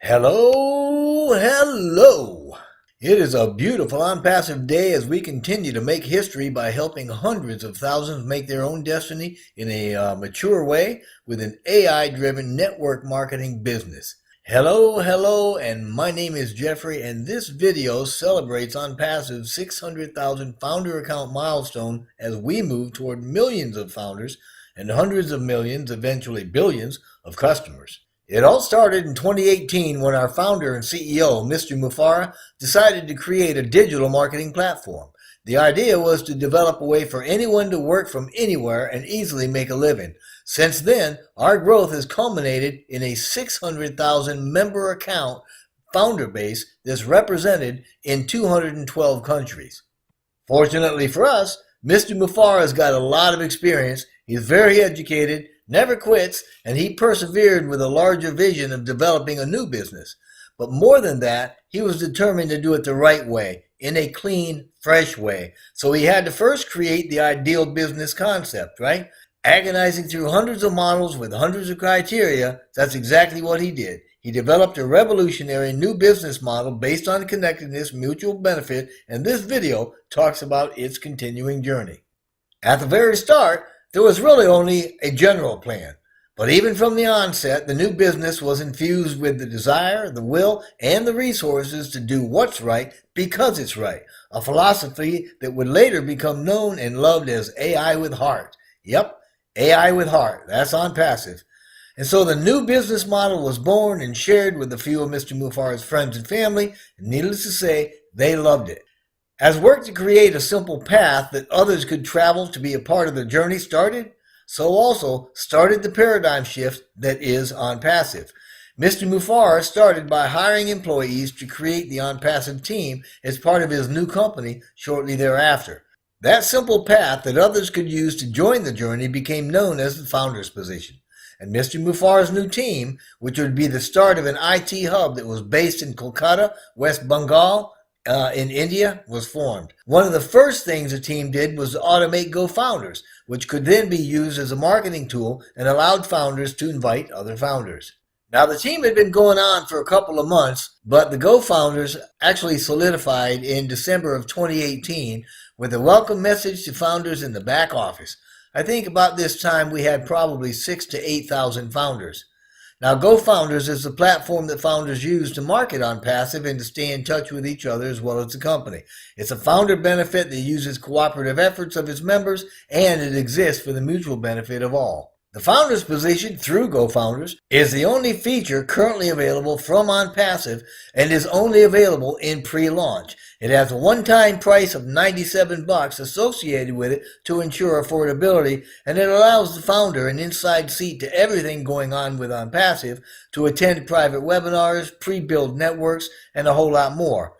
Hello. It is a beautiful Onpassive day as we continue to make history by helping hundreds of thousands make their own destiny in a mature way with an AI-driven network marketing business. Hello, and my name is Jeffrey, and this video celebrates Onpassive's 600,000 founder account milestone as we move toward millions of founders and hundreds of millions, eventually billions, of customers. It all started in 2018 when our founder and CEO, Mr. Mufareh, decided to create a digital marketing platform. The idea was to develop a way for anyone to work from anywhere and easily make a living. Since then, our growth has culminated in a 600,000 member account founder base that's represented in 212 countries. Fortunately for us, Mr. Mufareh has got a lot of experience. He's very educated, never quits, and he persevered with a larger vision of developing a new business. But more than that, he was determined to do it the right way, in a clean, fresh way. So he had to first create the ideal business concept, right? Agonizing through hundreds of models with hundreds of criteria, that's exactly what he did. He developed a revolutionary new business model based on connectedness, mutual benefit, and this video talks about its continuing journey. At the very start, there was really only a general plan, but even from the onset, the new business was infused with the desire, the will, and the resources to do what's right because it's right, a philosophy that would later become known and loved as AI with Heart. Yep, AI with Heart, that's Onpassive. And so the new business model was born and shared with a few of Mr. Mufareh's friends and family, and needless to say, they loved it. As work to create a simple path that others could travel to be a part of the journey started, so also started the paradigm shift that is Onpassive. Mr. Mufareh started by hiring employees to create the Onpassive team as part of his new company shortly thereafter. That simple path that others could use to join the journey became known as the founder's position. And Mr. Mufareh's new team, which would be the start of an IT hub that was based in Kolkata, West Bengal, in India, was formed. One of the first things the team did was to automate GoFounders, which could then be used as a marketing tool and allowed founders to invite other founders. Now, the team had been going on for a couple of months, but the GoFounders actually solidified in December of 2018 with a welcome message to founders in the back office. I think about this time we had probably 6,000 to 8,000 founders. Now, GoFounders is the platform that founders use to market Onpassive and to stay in touch with each other as well as the company. It's a founder benefit that uses cooperative efforts of its members, and it exists for the mutual benefit of all. The founder's position through GoFounders is the only feature currently available from Onpassive and is only available in pre-launch. It has a one-time price of $97 associated with it to ensure affordability, and it allows the founder an inside seat to everything going on with Onpassive, to attend private webinars, pre-build networks, and a whole lot more.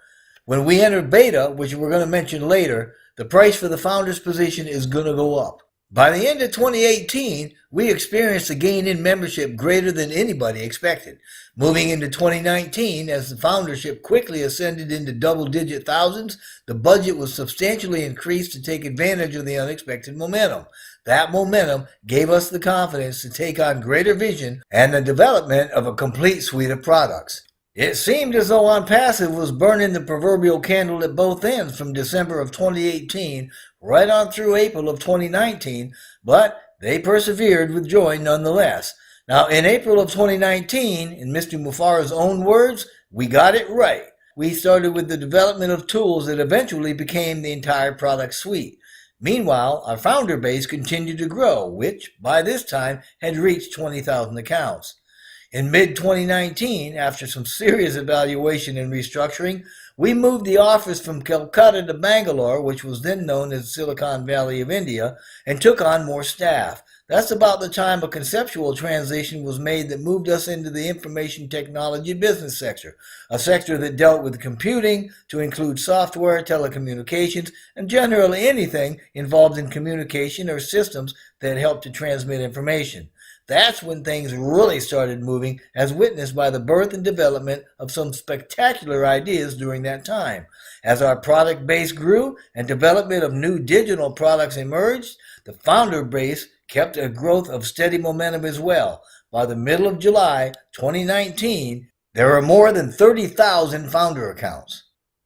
When we enter beta, which we're going to mention later, the price for the founder's position is going to go up. By the end of 2018, we experienced a gain in membership greater than anybody expected. Moving into 2019, as the foundership quickly ascended into double-digit thousands, the budget was substantially increased to take advantage of the unexpected momentum. That momentum gave us the confidence to take on greater vision and the development of a complete suite of products. It seemed as though Onpassive was burning the proverbial candle at both ends from December of 2018 right on through April of 2019, but they persevered with joy nonetheless. Now, in April of 2019, in Mr. Mufareh's own words, we got it right. We started with the development of tools that eventually became the entire product suite. Meanwhile, our founder base continued to grow, which, by this time, had reached 20,000 accounts. In mid-2019, after some serious evaluation and restructuring, we moved the office from Kolkata to Bangalore, which was then known as Silicon Valley of India, and took on more staff. That's about the time a conceptual transition was made that moved us into the information technology business sector, a sector that dealt with computing to include software, telecommunications, and generally anything involved in communication or systems that help to transmit information. That's when things really started moving, as witnessed by the birth and development of some spectacular ideas during that time. As our product base grew and development of new digital products emerged, the founder base kept a growth of steady momentum as well. By the middle of July 2019, There are more than 30,000 founder accounts.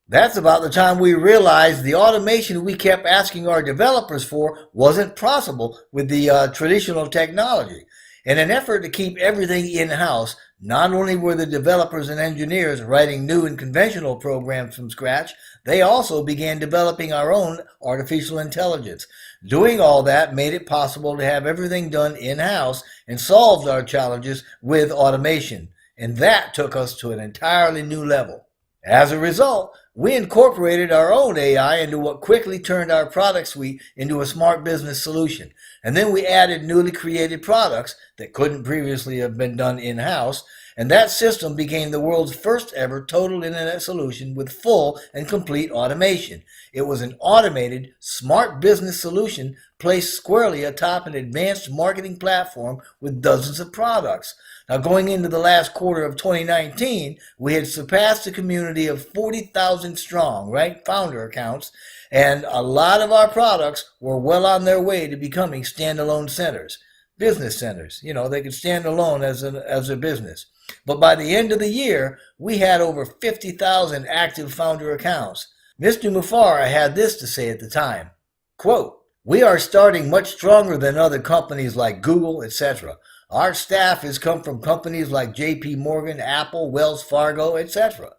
That's about the time we realized the automation we kept asking our developers for wasn't possible with the traditional technology. In an effort to keep everything in-house, not only were the developers and engineers writing new and conventional programs from scratch, they also began developing our own artificial intelligence. Doing all that made it possible to have everything done in-house and solved our challenges with automation. And that took us to an entirely new level. As a result, we incorporated our own AI into what quickly turned our product suite into a smart business solution. And then we added newly created products that couldn't previously have been done in-house, and that system became the world's first ever total internet solution with full and complete automation. It was an automated, smart business solution placed squarely atop an advanced marketing platform with dozens of products. Now, going into the last quarter of 2019, we had surpassed a community of 40,000 strong, right, founder accounts, and a lot of our products were well on their way to becoming standalone centers, business centers. They could stand alone as a business. But by the end of the year, we had over 50,000 active founder accounts. Mr. Mufara had this to say at the time, quote, "We are starting much stronger than other companies like Google, etc. Our staff has come from companies like JP Morgan, Apple, Wells Fargo, etc.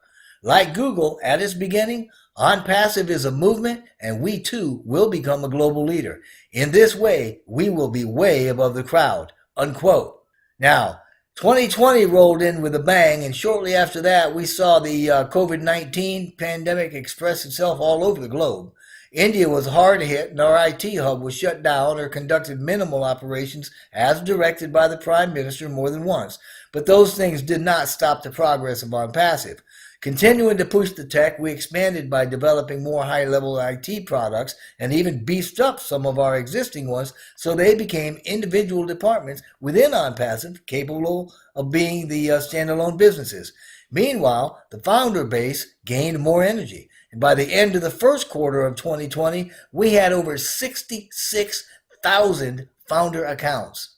Like Google, at its beginning, Onpassive is a movement, and we too will become a global leader. In this way, we will be way above the crowd," unquote. Now, 2020 rolled in with a bang, and shortly after that, we saw the COVID-19 pandemic express itself all over the globe. India was hard hit, and our IT hub was shut down or conducted minimal operations as directed by the Prime Minister more than once. But those things did not stop the progress of Onpassive. Continuing to push the tech, we expanded by developing more high-level IT products and even beefed up some of our existing ones so they became individual departments within Onpassive capable of being the standalone businesses. Meanwhile, the founder base gained more energy. And by the end of the first quarter of 2020, we had over 66,000 founder accounts.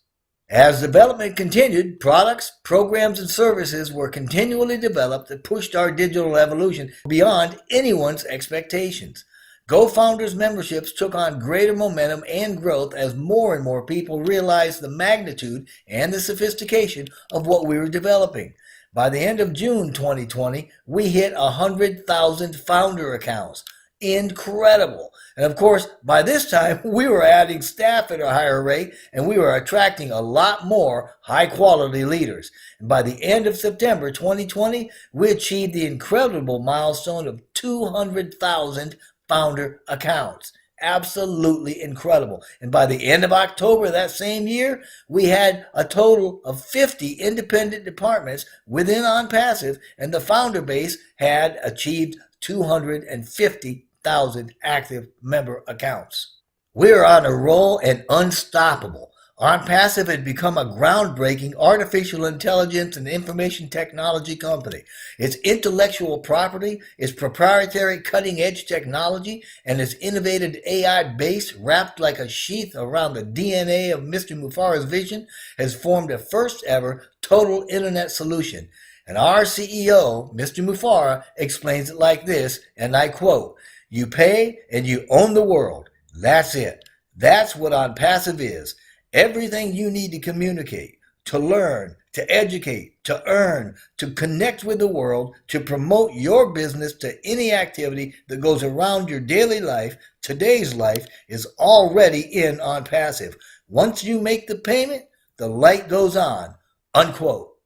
As development continued, products, programs, and services were continually developed that pushed our digital evolution beyond anyone's expectations. GoFounders memberships took on greater momentum and growth as more and more people realized the magnitude and the sophistication of what we were developing. By the end of June 2020, we hit 100,000 founder accounts. Incredible. And of course, by this time, we were adding staff at a higher rate, and we were attracting a lot more high-quality leaders. And by the end of September 2020, we achieved the incredible milestone of 200,000 founder accounts. Absolutely incredible. And by the end of October that same year, we had a total of 50 independent departments within Onpassive, and the founder base had achieved 250,000 active member accounts. We're on a roll and unstoppable. Onpassive had become a groundbreaking artificial intelligence and information technology company. Its intellectual property, its proprietary cutting-edge technology, and its innovative AI base wrapped like a sheath around the DNA of Mr. Mufara's vision has formed a first-ever total internet solution. And our CEO, Mr. Mufara, explains it like this, and I quote, "You pay and you own the world. That's it. That's what Onpassive is. Everything you need to communicate, to learn, to educate, to earn, to connect with the world, to promote your business to any activity that goes around your daily life, today's life, is already in Onpassive. Once you make the payment, the light goes on," unquote.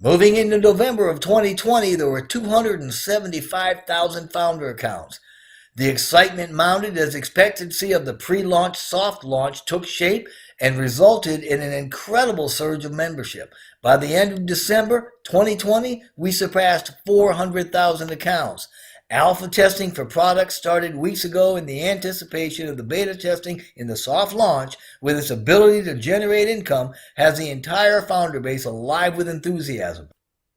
Moving into November of 2020, there were 275,000 founder accounts. The excitement mounted as expectancy of the pre-launch soft launch took shape and resulted in an incredible surge of membership. By the end of December 2020, we surpassed 400,000 accounts. Alpha testing for products started weeks ago in the anticipation of the beta testing in the soft launch, with its ability to generate income, has the entire founder base alive with enthusiasm.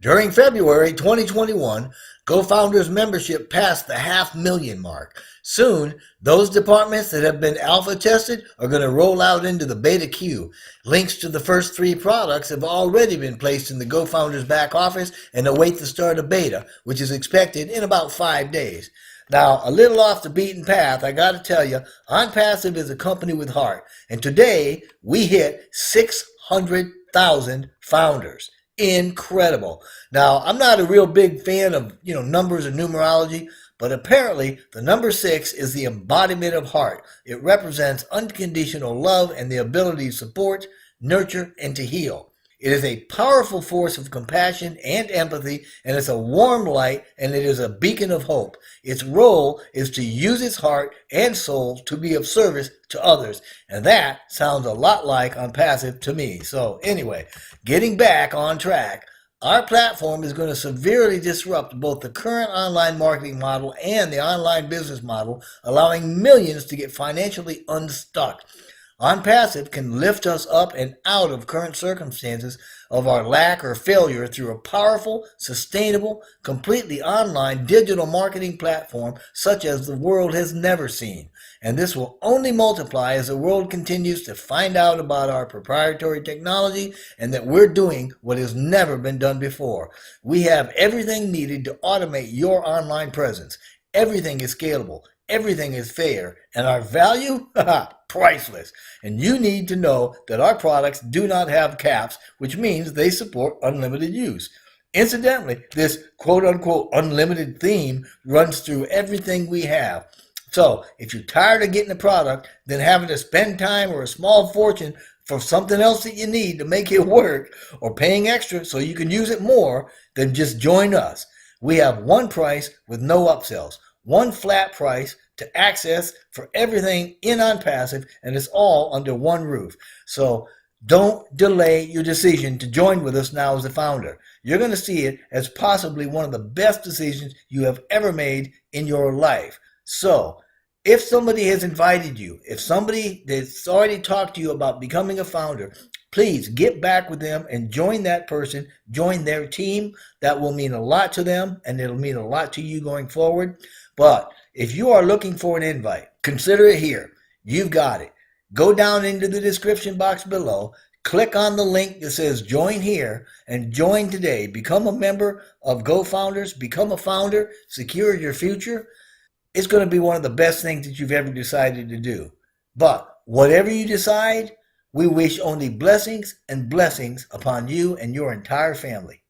During February 2021, GoFounders membership passed the 500,000 mark. Soon, those departments that have been alpha tested are going to roll out into the beta queue. Links to the first 3 products have already been placed in the GoFounders back office and await the start of beta, which is expected in about 5 days. Now, a little off the beaten path, I got to tell you, Onpassive is a company with heart, and today we hit 600,000 founders. Incredible. Now, I'm not a real big fan of, numbers and numerology, but apparently the number 6 is the embodiment of heart. It represents unconditional love and the ability to support, nurture, and to heal. It is a powerful force of compassion and empathy, and it's a warm light, and it is a beacon of hope. Its role is to use its heart and soul to be of service to others, and that sounds a lot like Onpassive to me. So anyway, getting back on track, our platform is going to severely disrupt both the current online marketing model and the online business model, allowing millions to get financially unstuck. Onpassive can lift us up and out of current circumstances of our lack or failure through a powerful, sustainable, completely online digital marketing platform such as the world has never seen. And this will only multiply as the world continues to find out about our proprietary technology and that we're doing what has never been done before. We have everything needed to automate your online presence. Everything is scalable. Everything is fair. And our value? Priceless. And you need to know that our products do not have caps, which means they support unlimited use. Incidentally, this quote-unquote unlimited theme runs through everything we have. So if you're tired of getting a product, then having to spend time or a small fortune for something else that you need to make it work, or paying extra so you can use it more, then just join us. We have one price with no upsells, one flat price to access for everything in Onpassive, and it's all under one roof. So don't delay your decision to join with us now as a founder. You're going to see it as possibly one of the best decisions you have ever made in your life. So if somebody has invited you, if somebody that's already talked to you about becoming a founder, please get back with them and join that person, join their team. That will mean a lot to them, and it'll mean a lot to you going forward. But if you are looking for an invite, consider it here. You've got it. Go down into the description box below, click on the link that says join here, and join today. Become a member of GoFounders, become a founder, secure your future. It's going to be one of the best things that you've ever decided to do. But whatever you decide, we wish only blessings and blessings upon you and your entire family.